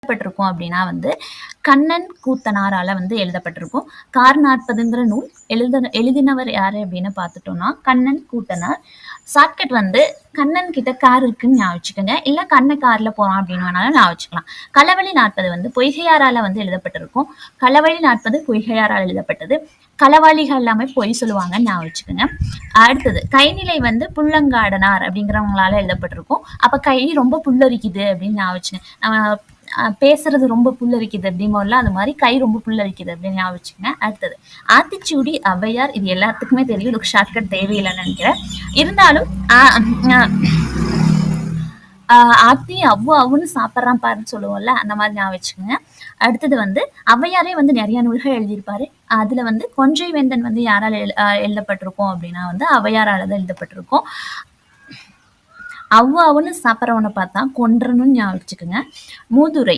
எழுதப்பட்டிருக்கும் அப்படின்னா வந்து கண்ணன் கூத்தனாரால வந்து எழுதப்பட்டிருக்கும். கார் 40ங்கிற நூல் எழுதினவர் யாரு அப்படின்னு பார்த்துட்டோம்னா கண்ணன் கூத்தனார். ஷார்ட்கட் வந்து கண்ணன் கிட்ட கார் இருக்குன்னு ஞாபகம் வச்சுக்கோங்க, இல்ல கண்ணன் கார்ல போறான் அப்படின்னு வேணாலும் ஞாபகம் வச்சுக்கலாம். களவழி 40 வந்து பொய்கையாரால வந்து எழுதப்பட்டிருக்கும். களவழி 40 பொய்கையாரால் எழுதப்பட்டது. களவாளிகள் எல்லாமே பொய் சொல்லுவாங்கன்னு ஞாபகம் வச்சுக்கோங்க. அடுத்தது கைநிலை வந்து புல்லங்காடனார் அப்படிங்கிறவங்களால எழுதப்பட்டிருக்கும். அப்ப கை ரொம்ப புல்லரிக்குது அப்படின்னு ஞாபகம் வச்சுக்கோங்க. நம்ம பேசுறது ரொம்ப புல்லரிக்குது அப்படிம்போல அது மாதிரி கை ரொம்ப புல்லரிக்குது அப்படின்னு ஞாபகம் வச்சுக்கோங்க. அடுத்தது ஆத்திச்சூடி ஔவையார். இது எல்லாத்துக்குமே தெரியும், இதுக்கு ஷார்ட்கட் தேவையில்லைன்னு நினைக்கிறேன். இருந்தாலும் ஆத்தி அவ்வுன்னு சாப்பிட்றான் பாருன்னு சொல்லுவோம்ல, அந்த மாதிரி ஞாபகம் வச்சுக்கோங்க. அடுத்தது வந்து ஔவையாரே வந்து நிறைய நூல்கள் எழுதியிருப்பாரு. அதுல வந்து கொன்றை வேந்தன் வந்து யாரால் எழுதப்பட்டிருக்கும் அப்படின்னா வந்து ஔவையாரால தான் எழுதப்பட்டிருக்கும். அவ்வுன்னு சாப்பிட்றவனை பார்த்தா கொன்றணும்னு ஞாபகம் வச்சுக்கோங்க. மூதுரை